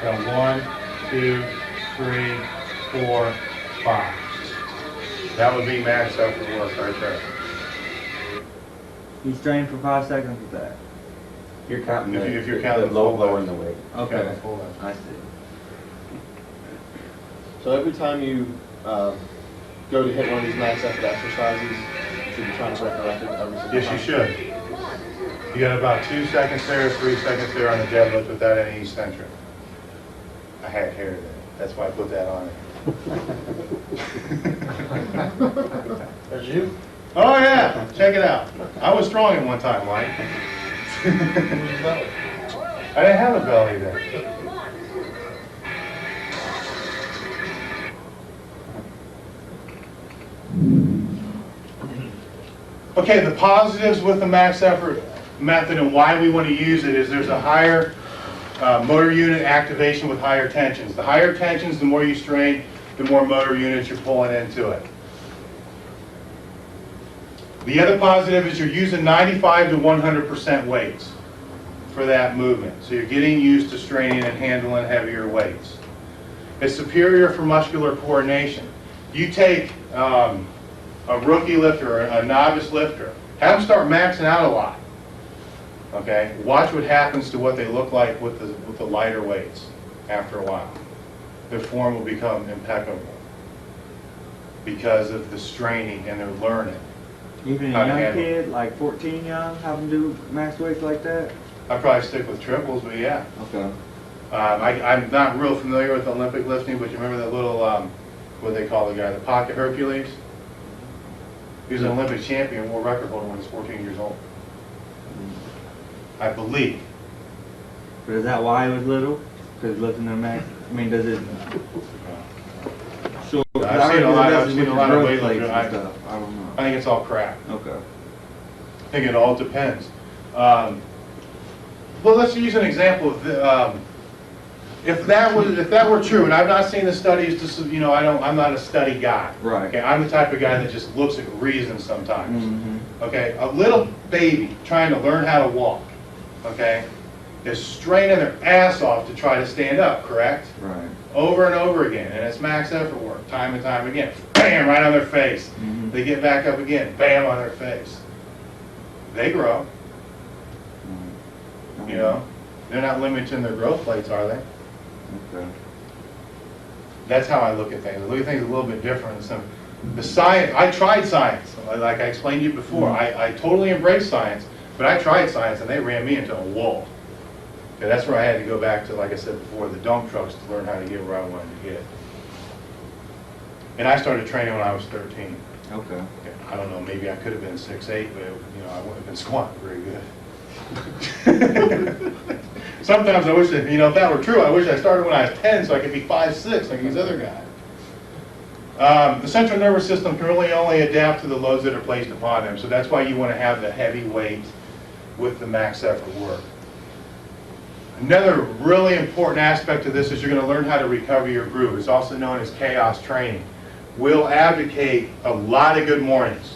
Go 1, 2, 3, 4, 5. That would be max effort work right there. You strain for 5 seconds with that. You're counting If you're counting lowering the weight. Okay. Full lift. I see. So every time you go to hit one of these max effort exercises, you should be trying to break a record every single time. Yes, you should. You got about 2 seconds there, 3 seconds there on the deadlift without any eccentric. I had hair there. That's why I put that on it. There's you. Oh yeah, check it out. I was strong at one time, Mike. I didn't have a belly then. Okay, the positives with the max effort method and why we want to use it is there's a higher motor unit activation with higher tensions. The higher tensions, the more you strain, the more motor units you're pulling into it. The other positive is you're using 95 to 100% weights for that movement. So you're getting used to straining and handling heavier weights. It's superior for muscular coordination. You take a rookie lifter, or a novice lifter, have them start maxing out a lot. Okay, watch what happens to what they look like with the lighter weights after a while. Their form will become impeccable because of the straining and their learning. Even How a to young handle it. kid, like 14 young, have them do max weights like that? I'd probably stick with triples, but yeah. Okay. I'm not real familiar with Olympic lifting, but you remember that little, what they call the guy, the Pocket Hercules? He was an Olympic champion, world record holder when he was 14 years old. I believe. But is that why he was little? Because lifting the max? I mean, does it... Sure. I've seen a lot of weightlifters. weightlifters. I don't know. I think it's all crap. Okay. I think it all depends. Well, let's use an example of if that were true, and I've not seen the studies. Just I'm not a study guy. Right. Okay, I'm the type of guy that just looks at reasons sometimes. Mm-hmm. Okay, a little baby trying to learn how to walk, okay, is straining their ass off to try to stand up. Correct? Right. Over and over again, and it's max effort work, time and time again. Bam, right on their face. Mm-hmm. They get back up again. Bam, on their face. They grow. Mm-hmm. You know, they're not limiting their growth plates, are they? Okay. That's how I look at things. I look at things a little bit different. So the science, I tried science, like I explained to you before. I totally embraced science, but I tried science and they ran me into a wall. Okay, that's where I had to go back to, like I said before, the dump trucks to learn how to get where I wanted to get. And I started training when I was 13. Okay. Okay, I don't know, maybe I could have been 6'8", but I wouldn't have been squatting very good. Sometimes I wish that, if that were true, I wish I started when I was 10 so I could be 5'6", like these other guys. The central nervous system can really only adapt to the loads that are placed upon them, so that's why you want to have the heavy weight with the max effort work. Another really important aspect of this is you're going to learn how to recover your groove. It's also known as chaos training. We'll advocate a lot of good mornings.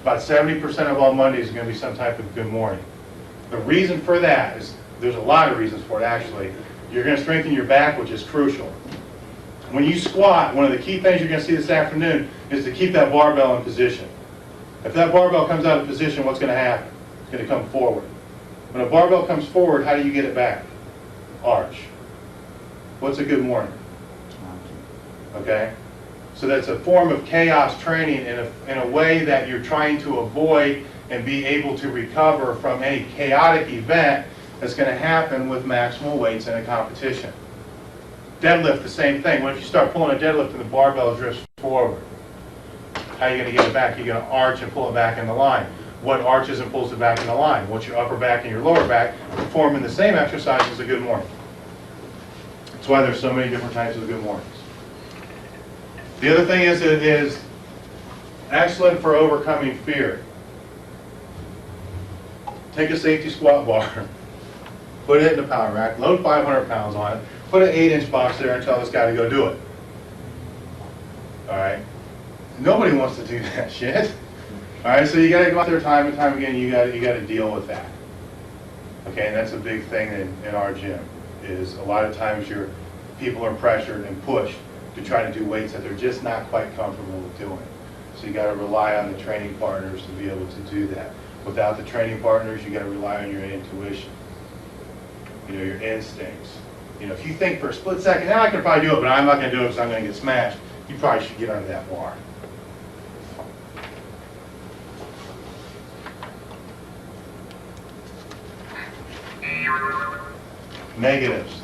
About 70% of all Mondays is going to be some type of good morning. The reason for that is, there's a lot of reasons for it actually. You're going to strengthen your back, which is crucial. When you squat, one of the key things you're going to see this afternoon is to keep that barbell in position. If that barbell comes out of position, what's going to happen? It's going to come forward. When a barbell comes forward, how do you get it back? Arch. What's a good morning? Okay? So that's a form of chaos training in a way that you're trying to avoid and be able to recover from any chaotic event that's going to happen with maximal weights in a competition. Deadlift, the same thing. What if you start pulling a deadlift and the barbell drifts forward? How are you going to get it back? You're going to arch and pull it back in the line. What arches and pulls it back in the line? What's your upper back and your lower back performing the same exercise as a good morning? That's why there's so many different types of good mornings. The other thing is it is excellent for overcoming fear. Take a safety squat bar, put it in the power rack, load 500 pounds on it, put an 8-inch box there and tell this guy to go do it. All right? Nobody wants to do that shit. All right, so you got to go out there time and time again. You got to deal with that. Okay, and that's a big thing in our gym. is a lot of times people are pressured and pushed to try to do weights that they're just not quite comfortable with doing. So you got to rely on the training partners to be able to do that. Without the training partners, you got to rely on your intuition, your instincts. If you think for a split second, now I can probably do it, but I'm not going to do it because I'm going to get smashed, you probably should get under that bar. Negatives.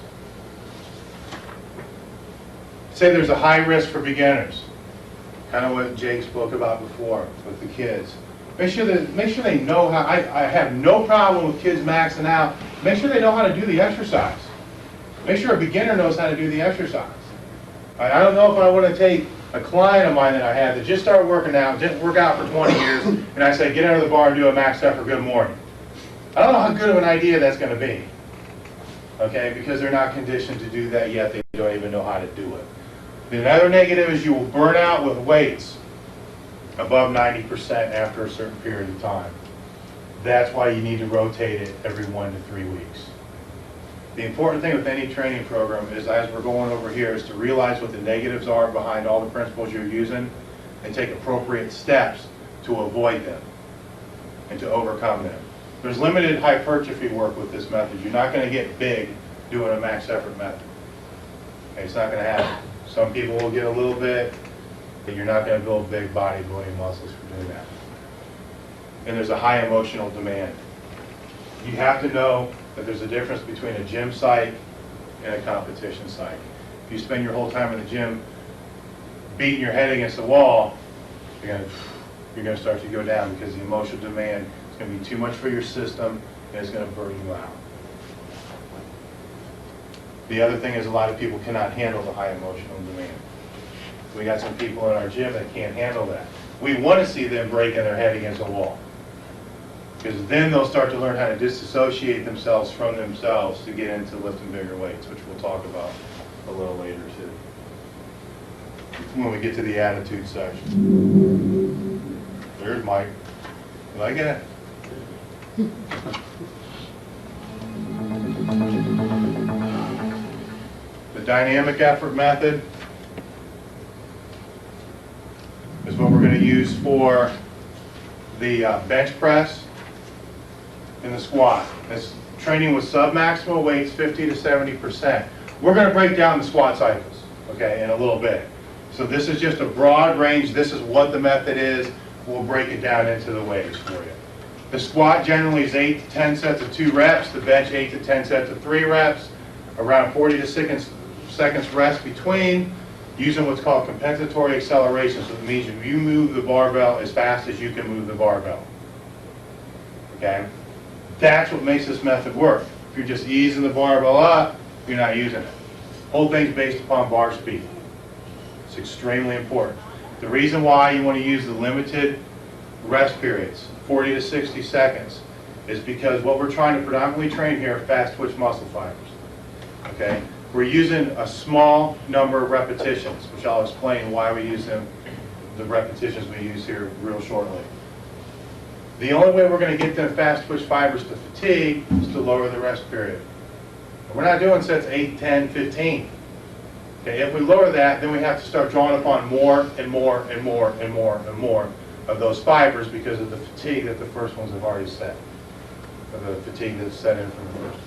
Say there's a high risk for beginners. Kind of what Jake spoke about before with the kids. Make sure they know how. I have no problem with kids maxing out. Make sure they know how to do the exercise. Make sure a beginner knows how to do the exercise. I don't know if I want to take a client of mine that I had that just started working out, didn't work out for 20 years, and I say, get under the bar and do a max effort, good morning. I don't know how good of an idea that's going to be. Okay, because they're not conditioned to do that yet. They don't even know how to do it. Another negative is you will burn out with weights above 90% after a certain period of time. That's why you need to rotate it every 1 to 3 weeks. The important thing with any training program is, as we're going over here, is to realize what the negatives are behind all the principles you're using and take appropriate steps to avoid them and to overcome them. There's limited hypertrophy work with this method. You're not going to get big doing a max effort method. Okay, it's not going to happen. Some people will get a little bit, but you're not going to build big bodybuilding muscles for doing that. And there's a high emotional demand. You have to know that there's a difference between a gym psych and a competition psych. If you spend your whole time in the gym beating your head against the wall, you're going to start to go down because the emotional demand is going to be too much for your system and it's going to burn you out. The other thing is a lot of people cannot handle the high emotional demand. We got some people in our gym that can't handle that. We want to see them breaking their head against a wall, because then they'll start to learn how to disassociate themselves from themselves to get into lifting bigger weights, which we'll talk about a little later too, when we get to the attitude section. There's Mike. You like it? The dynamic effort method is what we're going to use for the bench press and the squat. It's training with sub-maximal weights, 50 to 70%. We're going to break down the squat cycles, okay, in a little bit. So this is just a broad range. This is what the method is. We'll break it down into the waves for you. The squat generally is 8 to 10 sets of 2 reps. The bench 8 to 10 sets of 3 reps. Around 40 to 60 seconds rest between, using what's called compensatory acceleration. So it means you move the barbell as fast as you can move the barbell. Okay? That's what makes this method work. If you're just easing the barbell up, you're not using it. Whole thing's based upon bar speed. It's extremely important. The reason why you want to use the limited rest periods, 40 to 60 seconds, is because what we're trying to predominantly train here are fast twitch muscle fibers. Okay? We're using a small number of repetitions, which I'll explain why we use them, the repetitions we use here real shortly. The only way we're going to get them fast twitch fibers to fatigue is to lower the rest period. And we're not doing sets 8, 10, 15. Okay, if we lower that, then we have to start drawing upon more and more and more and more and more of those fibers because of the fatigue that the first ones have already set, or the fatigue that's set in from the first ones.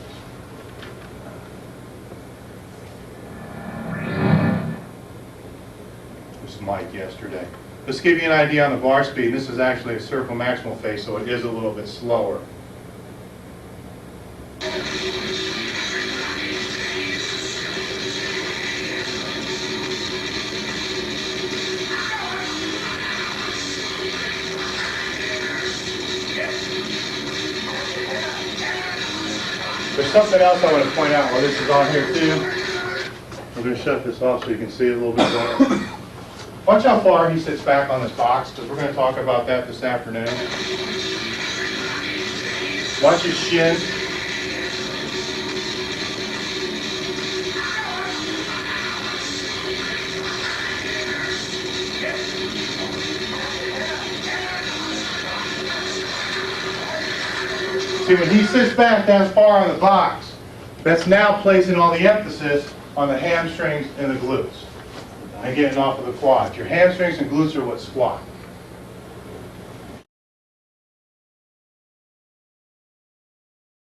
This is Mike yesterday. Let's give you an idea on the bar speed. This is actually a circle maximal phase, so it is a little bit slower. There's something else I want to point out while this is on here too. We're going to shut this off so you can see it a little bit better. Watch how far he sits back on this box, because we're going to talk about that this afternoon. Watch his shin. See, when he sits back that far on the box, That's now placing all the emphasis on the hamstrings and the glutes and getting off of the quads. Your hamstrings and glutes are what squat.